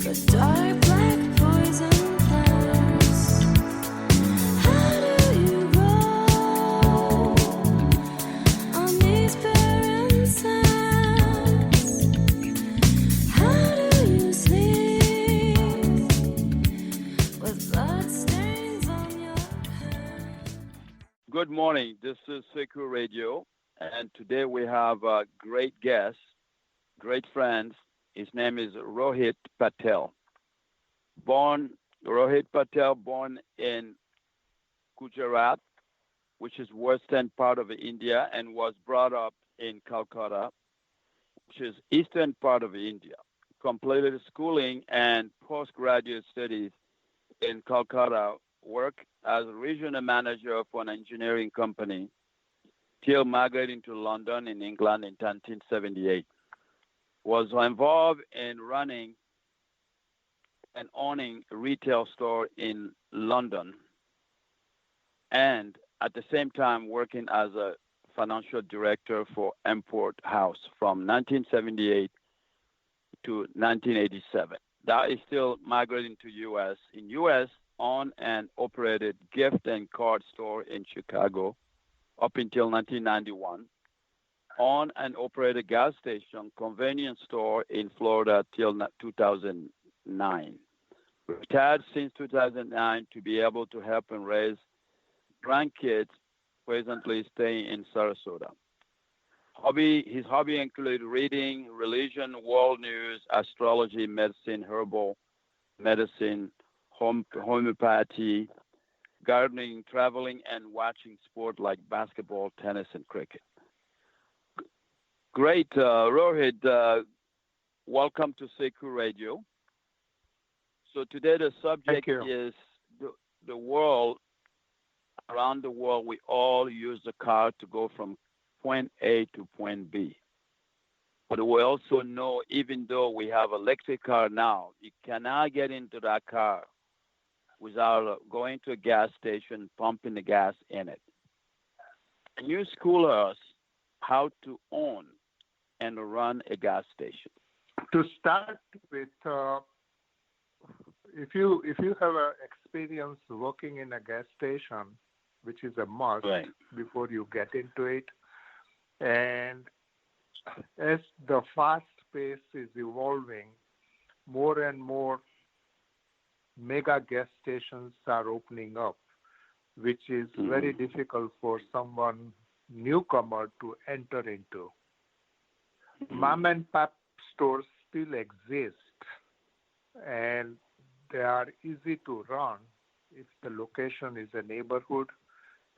The dark black poison plants. How do you roll on these barren sands? How do you sleep with blood stains on your hands? Good morning. This is Sekou Radio, and today we have a great guest, great friends. His name is Rohit Patel. Rohit Patel, born in Gujarat, which is western part of India, and was brought up in Calcutta, which is eastern part of India. Completed schooling and postgraduate studies in Calcutta, worked as a regional manager for an engineering company till migrating to London in England in 1978. Was involved in running and owning a retail store in London, and at the same time working as a financial director for Import House from 1978 to 1987. That is still migrating to U.S. In U.S., owned and operated gift and card store in Chicago up until 1991. Owned and operated gas station, convenience store in Florida till 2009. Retired since 2009 to be able to help and raise grandkids, presently staying in Sarasota. His hobby include reading, religion, world news, astrology, medicine, herbal medicine, homeopathy, gardening, traveling, and watching sport like basketball, tennis, and cricket. Great, Rohit. Welcome to Sekou Radio. So today the subject is the world. Around the world, we all use the car to go from point A to point B. But we also know, even though we have electric car now, you cannot get into that car without going to a gas station, pumping the gas in it. Can you school us how to own and run a gas station? To start with, if you have a experience working in a gas station, which is a must Right. before you get into it, and as the fast pace is evolving, more and more mega gas stations are opening up, which is very difficult for someone newcomer to enter into. Mom and pop stores still exist, and they are easy to run if the location is a neighborhood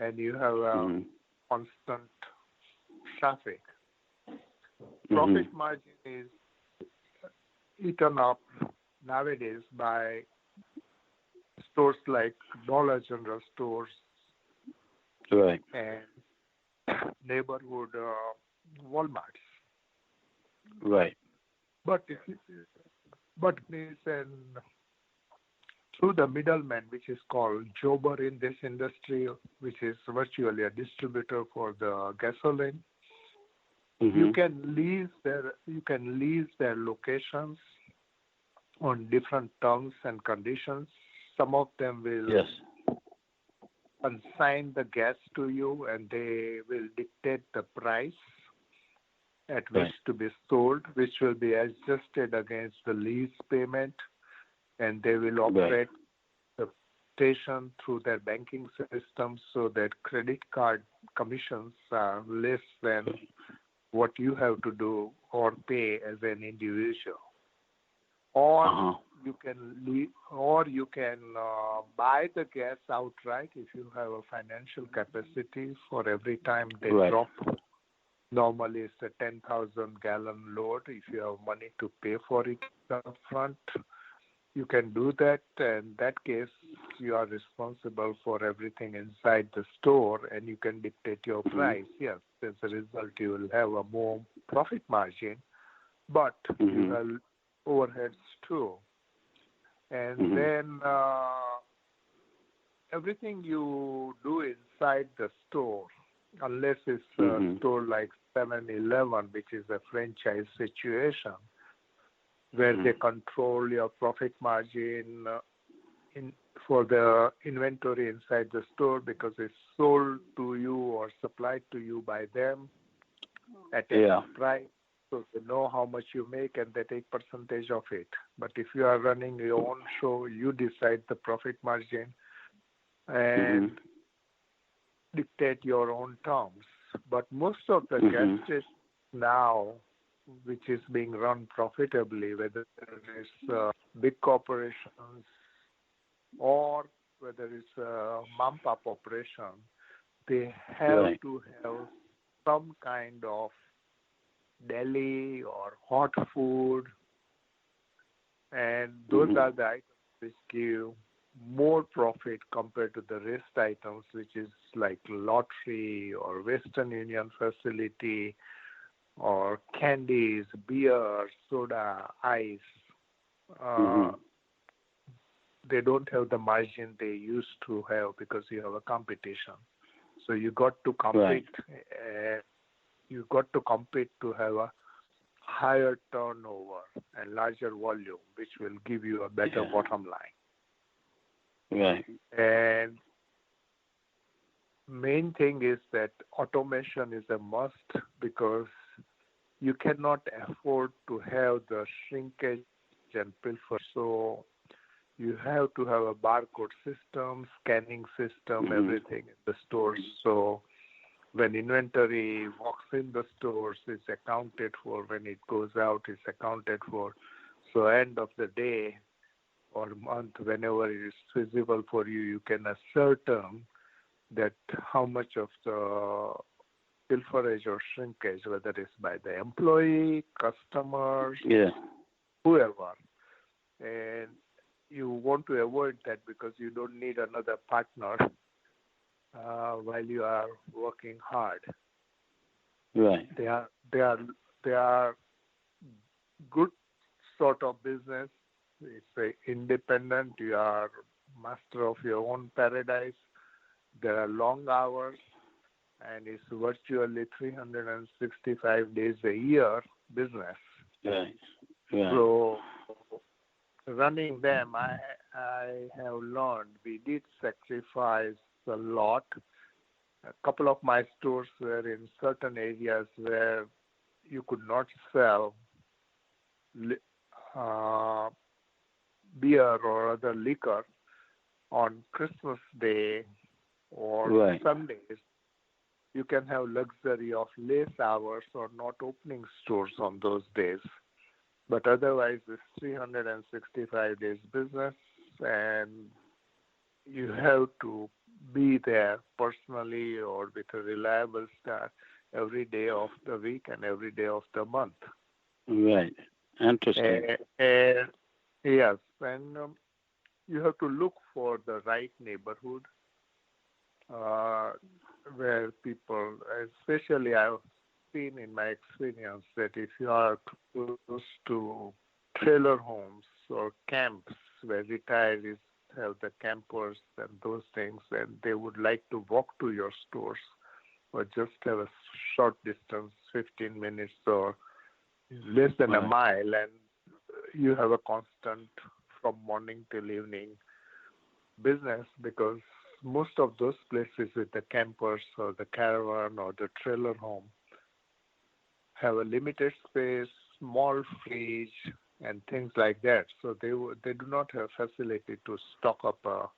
and you have a constant traffic. Profit margin is eaten up nowadays by stores like Dollar General stores Right. and neighborhood Walmarts. Right. But through the middleman, which is called jobber in this industry, which is virtually a distributor for the gasoline, you can lease their locations on different terms and conditions. Some of them will consign the gas to you, and they will dictate the price at which to be sold, which will be adjusted against the lease payment, and they will operate the station through their banking system so that credit card commissions are less than what you have to do or pay as an individual. Or you can buy the gas outright if you have a financial capacity. For every time they drop, normally it's a 10,000 gallon load. If you have money to pay for it up front, you can do that. In that case, you are responsible for everything inside the store, and you can dictate your price. Yes, as a result, you will have a more profit margin, but you have overheads too. And then everything you do inside the store, unless it's a store like 7-Eleven, which is a franchise situation, where they control your profit margin in for the inventory inside the store because it's sold to you or supplied to you by them at a price. So they know how much you make and they take percentage of it. But if you are running your own show, you decide the profit margin and dictate your own terms. But most of the gas stations now, which is being run profitably, whether it's big corporations or whether it's a mom-pop operation, they have to have some kind of deli or hot food, and those are the items which give more profit compared to the rest items, which is like lottery or Western Union facility or candies, beer, soda, ice. They don't have the margin they used to have because you have a competition. So you got to compete. You got to compete to have a higher turnover and larger volume, which will give you a better bottom line. Right. And main thing is that automation is a must because you cannot afford to have the shrinkage and pilfer. So you have to have a barcode system, scanning system, everything in the stores. So when inventory walks in the stores, it's accounted for. When it goes out, it's accounted for. So end of the day or month, whenever it is feasible for you, you can ascertain that how much of the pilferage or shrinkage, whether it's by the employee, customers, whoever. And you want to avoid that because you don't need another partner while you are working hard. Right. They are good sort of business. It's independent. You are master of your own paradise. There are long hours, and it's virtually 365 days a year business. Right. So running them, I have learned we did sacrifice a lot. A couple of my stores were in certain areas where you could not sell beer or other liquor on Christmas Day or Sundays. You can have luxury of less hours or not opening stores on those days. But otherwise, it's 365 days business, and you have to be there personally or with a reliable staff every day of the week and every day of the month. Right. Interesting. And yes, and you have to look for the right neighborhood where people, especially I've seen in my experience that if you are close to trailer homes or camps where retirees have the campers and those things, and they would like to walk to your stores or just have a short distance, 15 minutes or less than a mile, and you have a constant from morning till evening business because most of those places with the campers or the caravan or the trailer home have a limited space, small fridge, and things like that. So they do not have facility to stock up a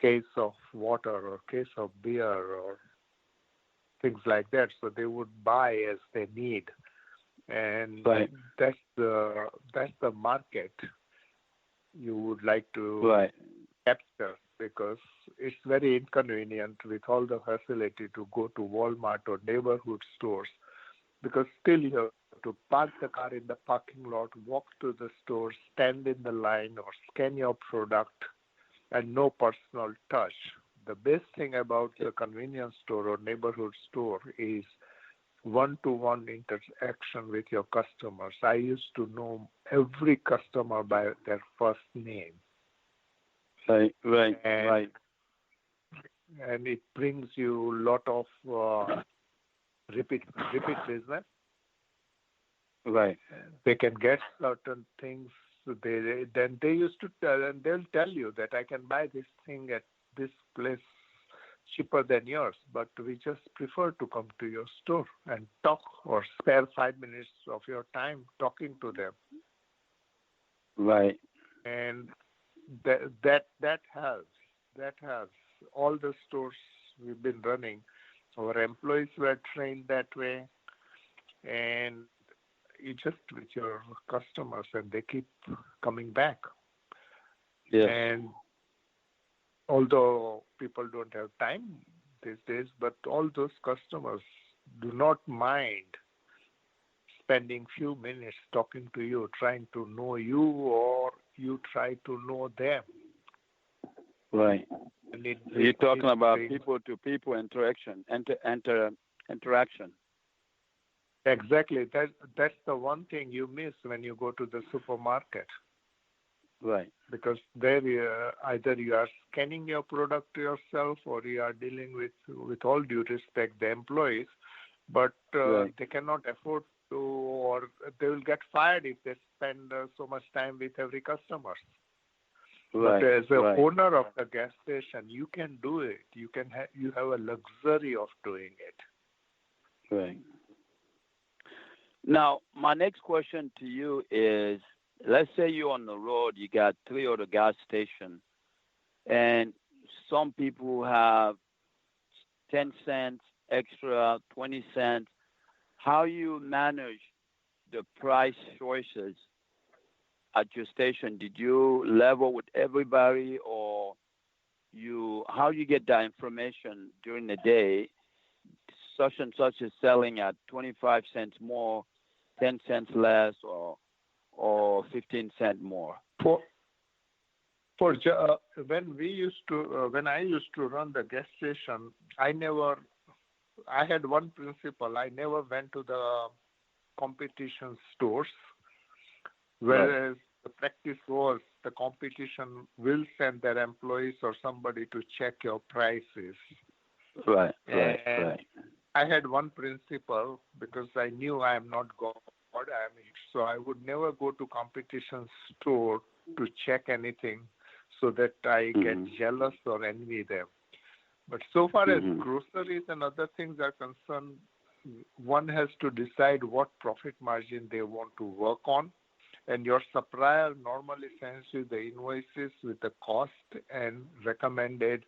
case of water or case of beer or things like that. So they would buy as they need, and that's the market you would like to capture because it's very inconvenient with all the facility to go to Walmart or neighborhood stores because still you have to park the car in the parking lot, walk to the store, stand in the line or scan your product and no personal touch. The best thing about the convenience store or neighborhood store is one-to-one interaction with your customers. I used to know every customer by their first name. Right. And it brings you a lot of repeat business. Right. They can get certain things. Then they used to tell, and they'll tell you that I can buy this thing at this place cheaper than yours, but we just prefer to come to your store and talk or spare 5 minutes of your time talking to them. Right. And that helps. That helps. All the stores we've been running, our employees were trained that way, and you just with your customers, and they keep coming back. Yes. And although people don't have time these days, but all those customers do not mind spending few minutes talking to you, trying to know you, or you try to know them. Right. And So you're talking about people-to-people interaction. Exactly. That's the one thing you miss when you go to the supermarket, Right. because there either you are scanning your product yourself, or you are dealing with all due respect, the employees, but Right. they cannot afford to, or they will get fired if they spend so much time with every customer. Right. But as a Right. owner of the gas station, you can do it. You have a luxury of doing it. Right. Now, my next question to you is, let's say you're on the road, you got 3 other gas stations, and some people have 10 cents extra, 20 cents. How you manage the price choices at your station? Did you level with everybody, or how you get that information during the day? Such and such is selling at 25 cents more, 10 cents less, or 15 cent more. When I used to run the gas station, I had one principle. I never went to the competition stores, whereas the practice was the competition will send their employees or somebody to check your prices. Right. And Right. I had one principle, because I knew I am not God, so I would never go to competition store to check anything so that I get jealous or envy them. But so far as groceries and other things are concerned, one has to decide what profit margin they want to work on. And your supplier normally sends you the invoices with the cost and recommended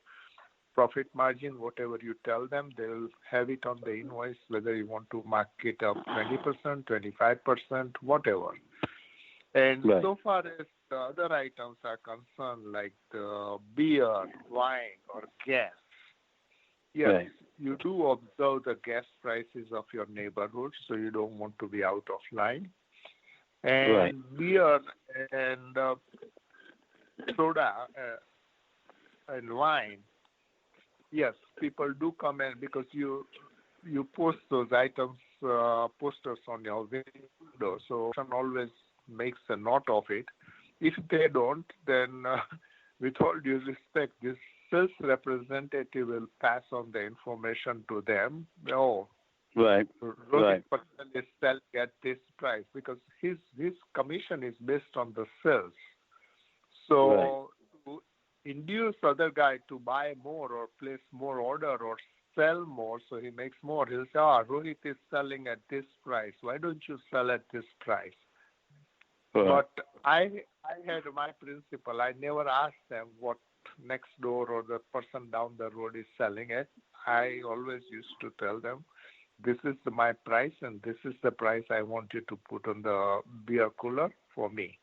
profit margin. Whatever you tell them, they'll have it on the invoice, whether you want to mark it up 20%, 25%, whatever. And so far as the other items are concerned, like the beer, wine, or gas, yes, you do observe the gas prices of your neighborhood, so you don't want to be out of line. And beer and soda and wine, yes, people do come in because you post those items, posters on your window, so someone always makes a note of it. If they don't, then with all due respect, this sales representative will pass on the information to them. Oh, Rohit Patel is selling at this price, because his commission is based on the sales. So to induce other guy to buy more or place more order or sell more, so he makes more, he'll say, Rohit is selling at this price. Why don't you sell at this price? But I had my principle. I never asked them what next door or the person down the road is selling at. I always used to tell them, this is my price and this is the price I want you to put on the beer cooler for me.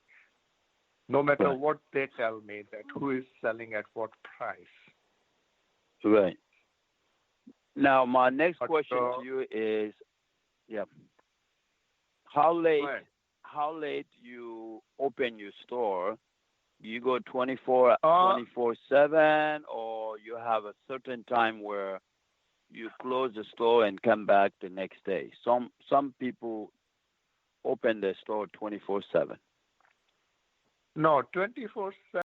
No matter what they tell me, that who is selling at what price. Right. Now, my next question to you is, how late you open your store? Do you go 24/7, or you have a certain time where you close the store and come back the next day? Some people open their store 24/7. No, 24/7.